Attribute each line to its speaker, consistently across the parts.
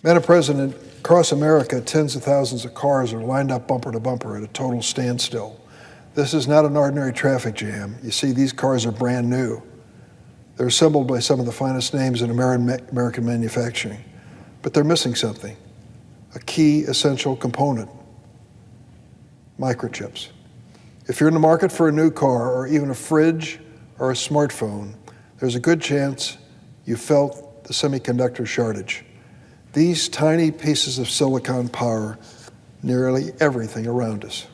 Speaker 1: Madam President, across America, tens of thousands of cars are lined up bumper to bumper at a total standstill. This is not an ordinary traffic jam. You see, these cars are brand new. They're assembled by some of the finest names in American manufacturing, but they're missing something, a key essential component: microchips. If you're in the market for a new car or even a fridge or a smartphone, there's a good chance you felt the semiconductor shortage. These tiny pieces of silicon power nearly everything around us.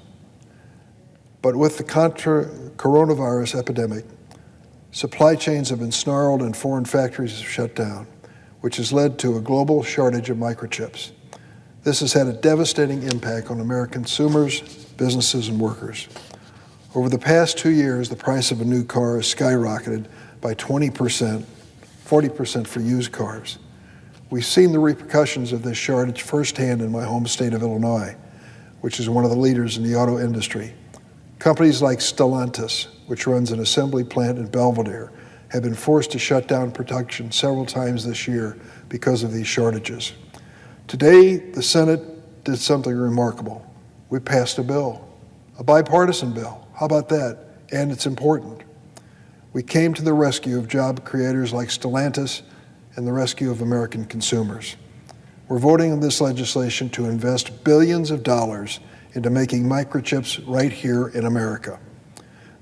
Speaker 1: But with the coronavirus epidemic, supply chains have been snarled and foreign factories have shut down, which has led to a global shortage of microchips. This has had a devastating impact on American consumers, businesses, and workers. Over the past 2 years, the price of a new car has skyrocketed by 20%, 40% for used cars. We've seen the repercussions of this shortage firsthand in my home state of Illinois, which is one of the leaders in the auto industry. Companies like Stellantis, which runs an assembly plant in Belvidere, have been forced to shut down production several times this year because of these shortages. Today, the Senate did something remarkable. We passed a bill, a bipartisan bill. How about that? And it's important. We came to the rescue of job creators like Stellantis and the rescue of American consumers. We're voting on this legislation to invest billions of dollars into making microchips right here in America.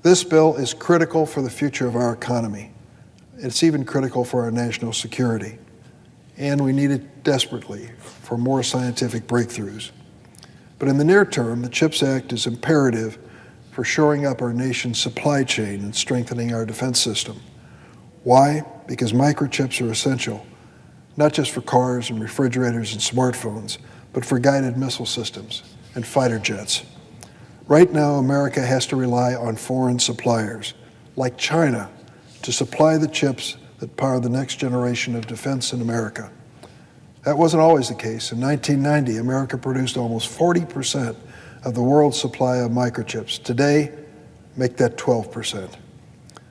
Speaker 1: This bill is critical for the future of our economy. It's even critical for our national security. And we need it desperately for more scientific breakthroughs. But in the near term, the CHIPS Act is imperative for shoring up our nation's supply chain and strengthening our defense system. Why? Because microchips are essential, not just for cars and refrigerators and smartphones, but for guided missile systems and fighter jets. Right now, America has to rely on foreign suppliers, like China, to supply the chips that power the next generation of defense in America. That wasn't always the case. In 1990, America produced almost 40% of the world's supply of microchips. Today, make that 12%.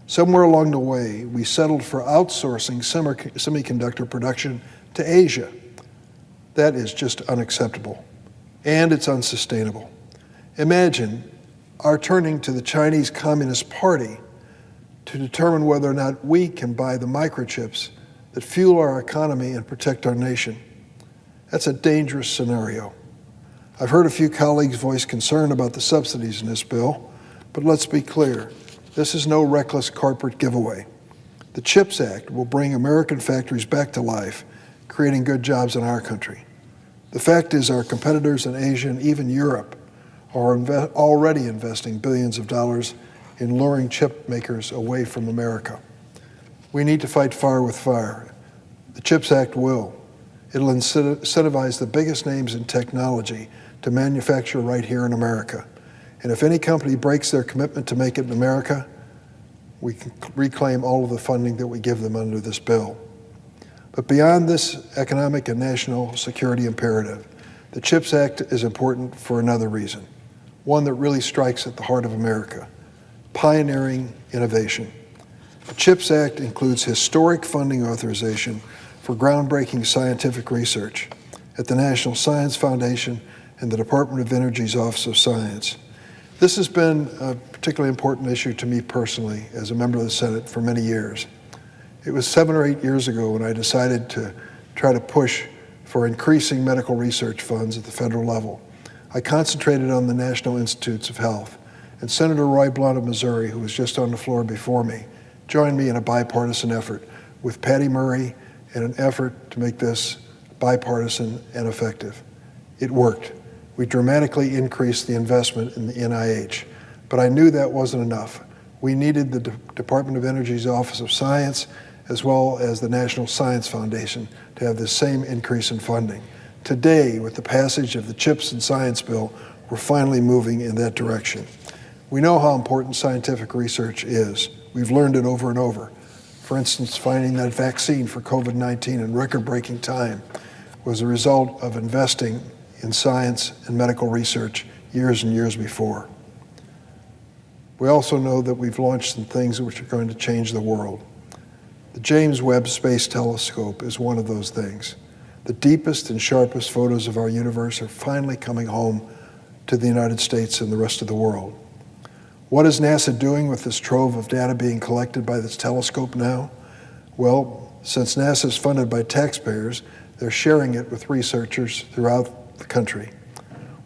Speaker 1: Somewhere along the way, we settled for outsourcing semiconductor production to Asia. That is just unacceptable, and it's unsustainable. Imagine our turning to the Chinese Communist Party to determine whether or not we can buy the microchips that fuel our economy and protect our nation. That's a dangerous scenario. I've heard a few colleagues voice concern about the subsidies in this bill, but let's be clear. This is no reckless corporate giveaway. The CHIPS Act will bring American factories back to life, creating good jobs in our country. The fact is our competitors in Asia and even Europe are already investing billions of dollars in luring chip makers away from America. We need to fight fire with fire. The CHIPS Act will. It'll incentivize the biggest names in technology to manufacture right here in America. And if any company breaks their commitment to make it in America, we can reclaim all of the funding that we give them under this bill. But beyond this economic and national security imperative, the CHIPS Act is important for another reason, one that really strikes at the heart of America: pioneering innovation. The CHIPS Act includes historic funding authorization for groundbreaking scientific research at the National Science Foundation and the Department of Energy's Office of Science. This has been a particularly important issue to me personally as a member of the Senate for many years. It was 7 or 8 years ago when I decided to try to push for increasing medical research funds at the federal level. I concentrated on the National Institutes of Health, and Senator Roy Blunt of Missouri, who was just on the floor before me, joined me in a bipartisan effort with Patty Murray in an effort to make this bipartisan and effective. It worked. We dramatically increased the investment in the NIH, but I knew that wasn't enough. We needed the Department of Energy's Office of Science as well as the National Science Foundation to have the same increase in funding. Today, with the passage of the CHIPS and Science Bill, we're finally moving in that direction. We know how important scientific research is. We've learned it over and over. For instance, finding that vaccine for COVID-19 in record-breaking time was a result of investing in science and medical research years and years before. We also know that we've launched some things which are going to change the world. The James Webb Space Telescope is one of those things. The deepest and sharpest photos of our universe are finally coming home to the United States and the rest of the world. What is NASA doing with this trove of data being collected by this telescope now? Well, since NASA is funded by taxpayers, they're sharing it with researchers throughout the country.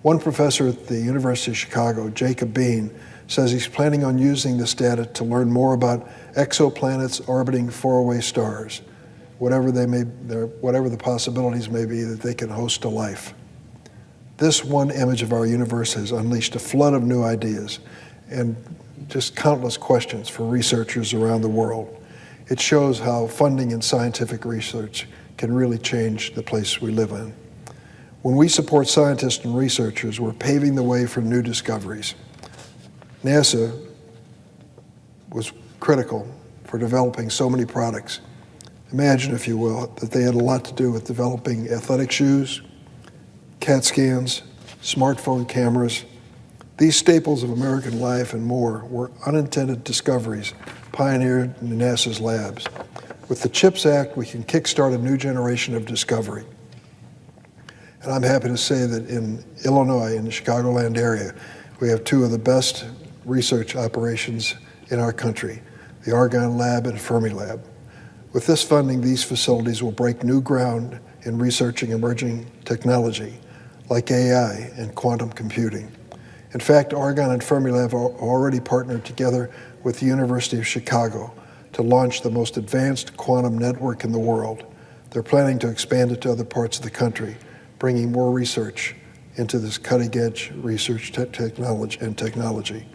Speaker 1: One professor at the University of Chicago, Jacob Bean, says he's planning on using this data to learn more about exoplanets orbiting faraway stars, whatever the possibilities may be that they can host a life. This one image of our universe has unleashed a flood of new ideas and just countless questions for researchers around the world. It shows how funding in scientific research can really change the place we live in. When we support scientists and researchers, we're paving the way for new discoveries. NASA was critical for developing so many products. Imagine, if you will, that they had a lot to do with developing athletic shoes, CAT scans, smartphone cameras. These staples of American life and more were unintended discoveries pioneered in NASA's labs. With the CHIPS Act, we can kickstart a new generation of discovery. And I'm happy to say that in Illinois, in the Chicagoland area, we have two of the best research operations in our country, the Argonne Lab and Fermilab. With this funding, these facilities will break new ground in researching emerging technology like AI and quantum computing. In fact, Argonne and Fermilab are already partnered together with the University of Chicago to launch the most advanced quantum network in the world. They're planning to expand it to other parts of the country, bringing more research into this cutting-edge research technology.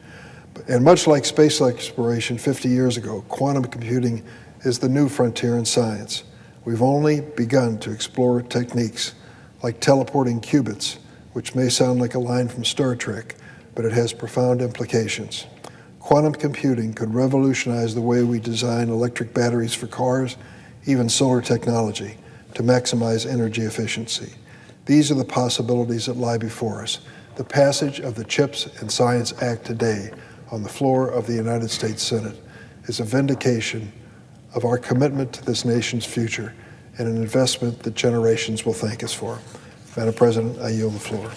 Speaker 1: And much like space exploration 50 years ago, quantum computing is the new frontier in science. We've only begun to explore techniques like teleporting qubits, which may sound like a line from Star Trek, but it has profound implications. Quantum computing could revolutionize the way we design electric batteries for cars, even solar technology, to maximize energy efficiency. These are the possibilities that lie before us. The passage of the CHIPS and Science Act today on the floor of the United States Senate is a vindication of our commitment to this nation's future and an investment that generations will thank us for. Madam President, I yield the floor.